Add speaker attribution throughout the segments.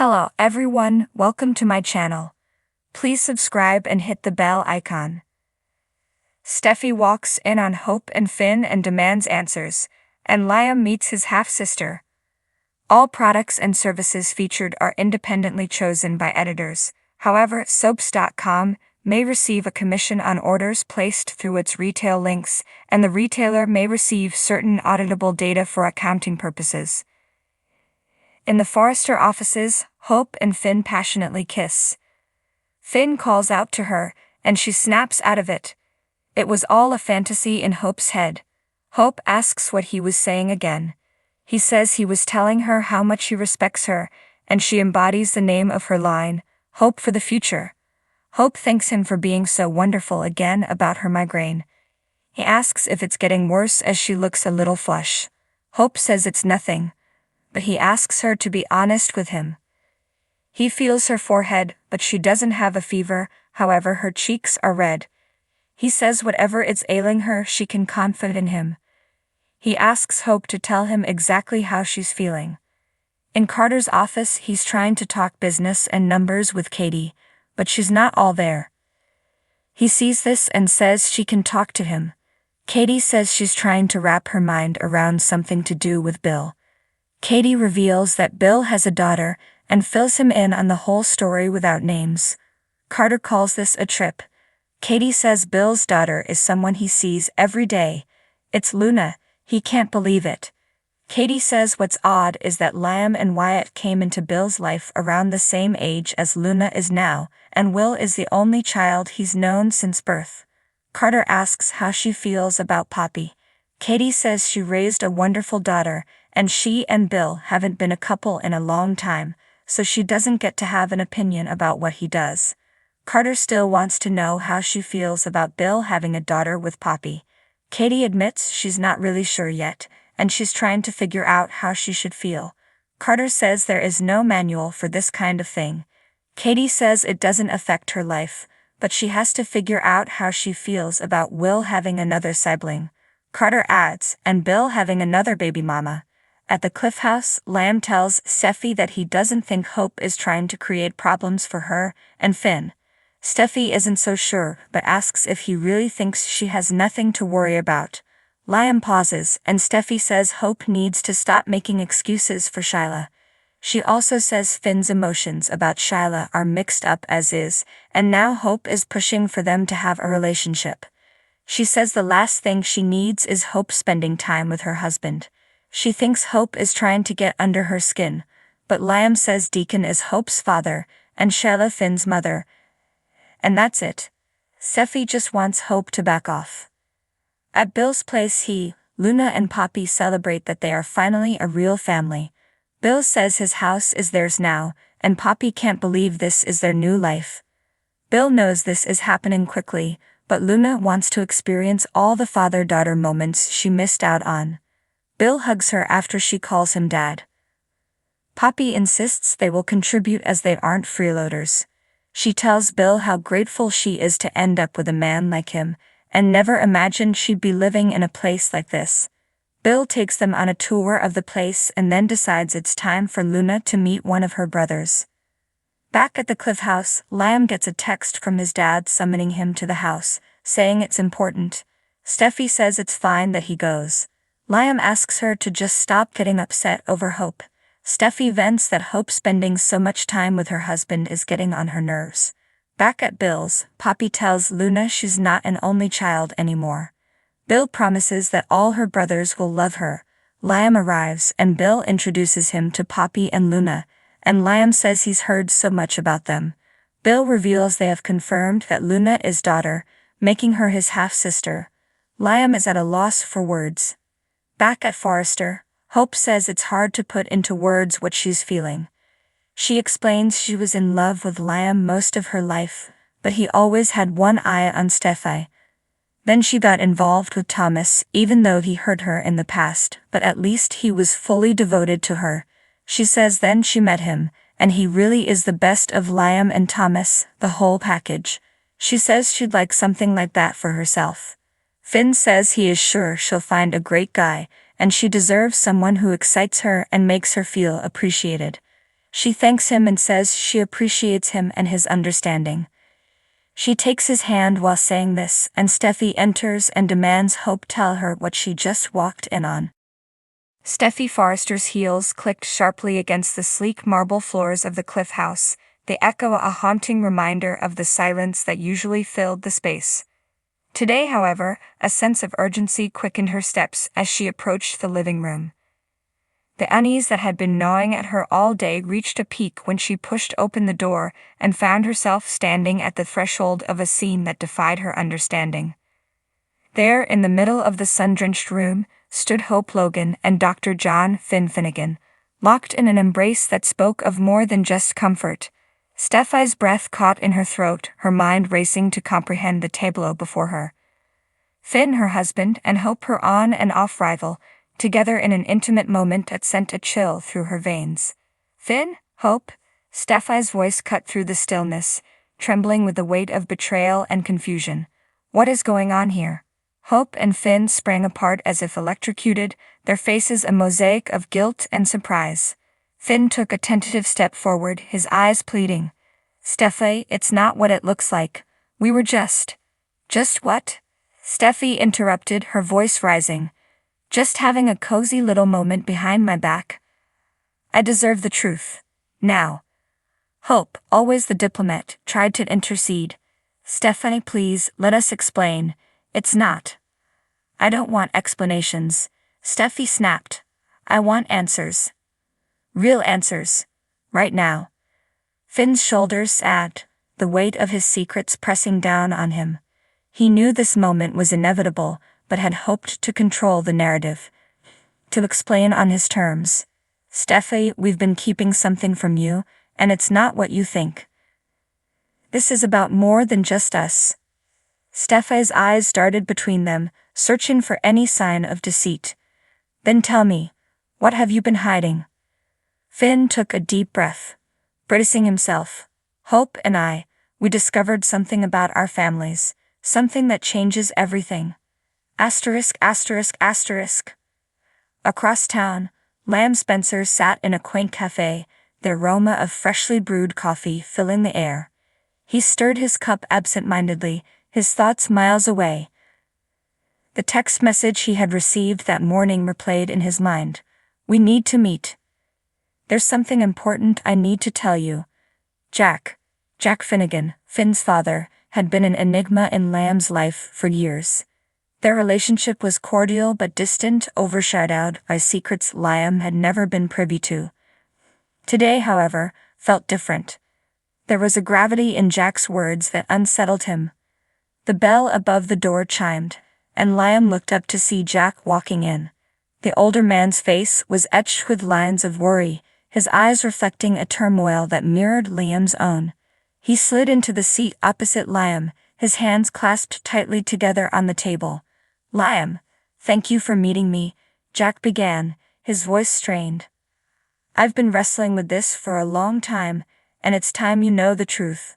Speaker 1: Hello everyone, welcome to my channel. Please subscribe and hit the bell icon. Steffy walks in on Hope and Finn and demands answers, and Liam meets his half-sister. All products and services featured are independently chosen by editors. However, soaps.com may receive a commission on orders placed through its retail links, and the retailer may receive certain auditable data for accounting purposes. In the Forrester offices, Hope and Finn passionately kiss. Finn calls out to her, and she snaps out of it. It was all a fantasy in Hope's head. Hope asks what he was saying again. He says he was telling her how much he respects her, and she embodies the name of her line, Hope for the future. Hope thanks him for being so wonderful again about her migraine. He asks if it's getting worse as she looks a little flush. Hope says it's nothing, but he asks her to be honest with him. He feels her forehead, but she doesn't have a fever, however her cheeks are red. He says whatever is ailing her she can confide in him. He asks Hope to tell him exactly how she's feeling. In Carter's office he's trying to talk business and numbers with Katie, but she's not all there. He sees this and says she can talk to him. Katie says she's trying to wrap her mind around something to do with Bill. Katie reveals that Bill has a daughter and fills him in on the whole story without names. Carter calls this a trip. Katie says Bill's daughter is someone he sees every day. It's Luna. He can't believe it. Katie says what's odd is that Liam and Wyatt came into Bill's life around the same age as Luna is now, and Will is the only child he's known since birth. Carter asks how she feels about Poppy. Katie says she raised a wonderful daughter, and she and Bill haven't been a couple in a long time, so she doesn't get to have an opinion about what he does. Carter still wants to know how she feels about Bill having a daughter with Poppy. Katie admits she's not really sure yet, and she's trying to figure out how she should feel. Carter says there is no manual for this kind of thing. Katie says it doesn't affect her life, but she has to figure out how she feels about Will having another sibling. Carter adds, and Bill having another baby mama. At the Cliff House, Liam tells Steffy that he doesn't think Hope is trying to create problems for her and Finn. Steffy isn't so sure, but asks if he really thinks she has nothing to worry about. Liam pauses, and Steffy says Hope needs to stop making excuses for Shyla. She also says Finn's emotions about Shyla are mixed up as is, and now Hope is pushing for them to have a relationship. She says the last thing she needs is Hope spending time with her husband. She thinks Hope is trying to get under her skin, but Liam says Deacon is Hope's father, and Shyla Finn's mother. And that's it. Steffy just wants Hope to back off. At Bill's place Luna and Poppy celebrate that they are finally a real family. Bill says his house is theirs now, and Poppy can't believe this is their new life. Bill knows this is happening quickly, but Luna wants to experience all the father-daughter moments she missed out on. Bill hugs her after she calls him dad. Poppy insists they will contribute as they aren't freeloaders. She tells Bill how grateful she is to end up with a man like him, and never imagined she'd be living in a place like this. Bill takes them on a tour of the place and then decides it's time for Luna to meet one of her brothers. Back at the Cliff House, Liam gets a text from his dad summoning him to the house, saying it's important. Steffy says it's fine that he goes. Liam asks her to just stop getting upset over Hope. Steffy vents that Hope spending so much time with her husband is getting on her nerves. Back at Bill's, Poppy tells Luna she's not an only child anymore. Bill promises that all her brothers will love her. Liam arrives and Bill introduces him to Poppy and Luna, and Liam says he's heard so much about them. Bill reveals they have confirmed that Luna is daughter, making her his half-sister. Liam is at a loss for words. Back at Forrester, Hope says it's hard to put into words what she's feeling. She explains she was in love with Liam most of her life, but he always had one eye on Steffy. Then she got involved with Thomas, even though he hurt her in the past, but at least he was fully devoted to her. She says then she met him, and he really is the best of Liam and Thomas, the whole package. She says she'd like something like that for herself. Finn says he is sure she'll find a great guy, and she deserves someone who excites her and makes her feel appreciated. She thanks him and says she appreciates him and his understanding. She takes his hand while saying this, and Steffy enters and demands Hope tell her what she just walked in on. Steffy Forrester's heels clicked sharply against the sleek marble floors of the Cliff House. They echo a haunting reminder of the silence that usually filled the space. Today, however, a sense of urgency quickened her steps as she approached the living room. The unease that had been gnawing at her all day reached a peak when she pushed open the door and found herself standing at the threshold of a scene that defied her understanding. There, in the middle of the sun-drenched room, stood Hope Logan and Dr. John Finnegan, locked in an embrace that spoke of more than just comfort. Steffy's breath caught in her throat, her mind racing to comprehend the tableau before her. Finn, her husband, and Hope, her on and off rival, together in an intimate moment that sent a chill through her veins. Finn? Hope? Steffy's voice cut through the stillness, trembling with the weight of betrayal and confusion. What is going on here? Hope and Finn sprang apart as if electrocuted, their faces a mosaic of guilt and surprise. Finn took a tentative step forward, his eyes pleading. Steffy, it's not what it looks like. We were just what? Steffy interrupted, her voice rising. Just having a cozy little moment behind my back. I deserve the truth. Now. Hope, always the diplomat, tried to intercede. Steffy, please, let us explain. It's not. I don't want explanations. Steffy snapped. I want answers. Real answers. Right now. Finn's shoulders sagged, the weight of his secrets pressing down on him. He knew this moment was inevitable, but had hoped to control the narrative. To explain on his terms. Steffy, we've been keeping something from you, and it's not what you think. This is about more than just us. Steffy's eyes darted between them, searching for any sign of deceit. Then tell me, what have you been hiding? Finn took a deep breath. Bracing himself. Hope and I, we discovered something about our families, something that changes everything. Asterisk. Across town, Lamb Spencer sat in a quaint cafe, the aroma of freshly brewed coffee filling the air. He stirred his cup absent-mindedly, his thoughts miles away. The text message he had received that morning replayed in his mind. We need to meet. There's something important I need to tell you. Jack Finnegan, Finn's father, had been an enigma in Lamb's life for years. Their relationship was cordial but distant, overshadowed by secrets Liam had never been privy to. Today, however, felt different. There was a gravity in Jack's words that unsettled him. The bell above the door chimed, and Liam looked up to see Jack walking in. The older man's face was etched with lines of worry, his eyes reflecting a turmoil that mirrored Liam's own. He slid into the seat opposite Liam, his hands clasped tightly together on the table. Liam, thank you for meeting me, Jack began, his voice strained. I've been wrestling with this for a long time, and it's time you know the truth.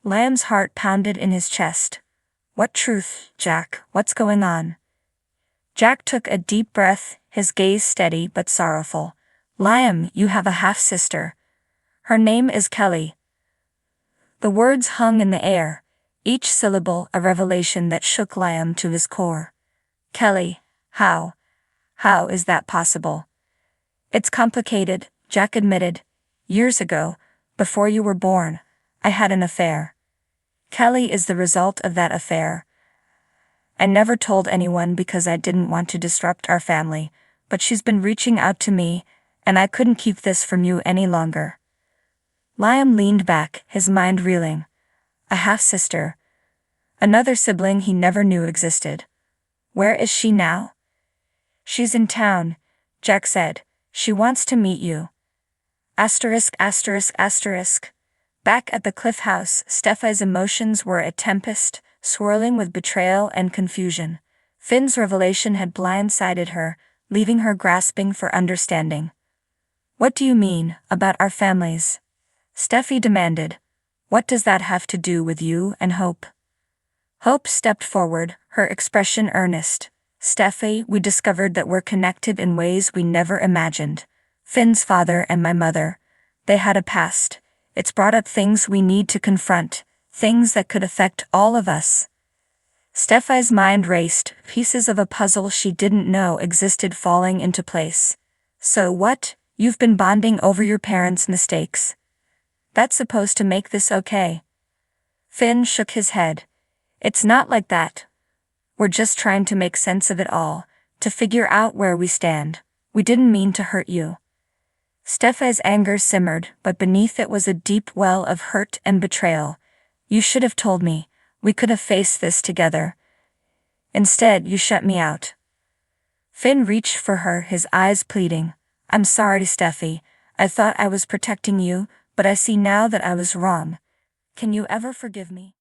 Speaker 1: Liam's heart pounded in his chest. What truth, Jack? What's going on? Jack took a deep breath, his gaze steady but sorrowful. Liam, you have a half-sister. Her name is Kelly. The words hung in the air, each syllable a revelation that shook Liam to his core. Kelly, how? How is that possible? It's complicated, Jack admitted. Years ago, before you were born, I had an affair. Kelly is the result of that affair. I never told anyone because I didn't want to disrupt our family, but she's been reaching out to me, and I couldn't keep this from you any longer. Liam leaned back, his mind reeling. A half-sister. Another sibling he never knew existed. Where is she now? She's in town, Jack said. She wants to meet you. Asterisk. Back at the Cliff House, Steffy's emotions were a tempest, swirling with betrayal and confusion. Finn's revelation had blindsided her, leaving her grasping for understanding. What do you mean, about our families? Steffy demanded. What does that have to do with you and Hope? Hope stepped forward, her expression earnest. Steffy, we discovered that we're connected in ways we never imagined. Finn's father and my mother. They had a past. It's brought up things we need to confront, things that could affect all of us. Steffy's mind raced, pieces of a puzzle she didn't know existed falling into place. So what? You've been bonding over your parents' mistakes. That's supposed to make this okay. Finn shook his head. It's not like that. We're just trying to make sense of it all, to figure out where we stand. We didn't mean to hurt you. Steffy's anger simmered, but beneath it was a deep well of hurt and betrayal. You should have told me. We could have faced this together. Instead, you shut me out. Finn reached for her, his eyes pleading. I'm sorry, Steffy. I thought I was protecting you, but I see now that I was wrong. Can you ever forgive me?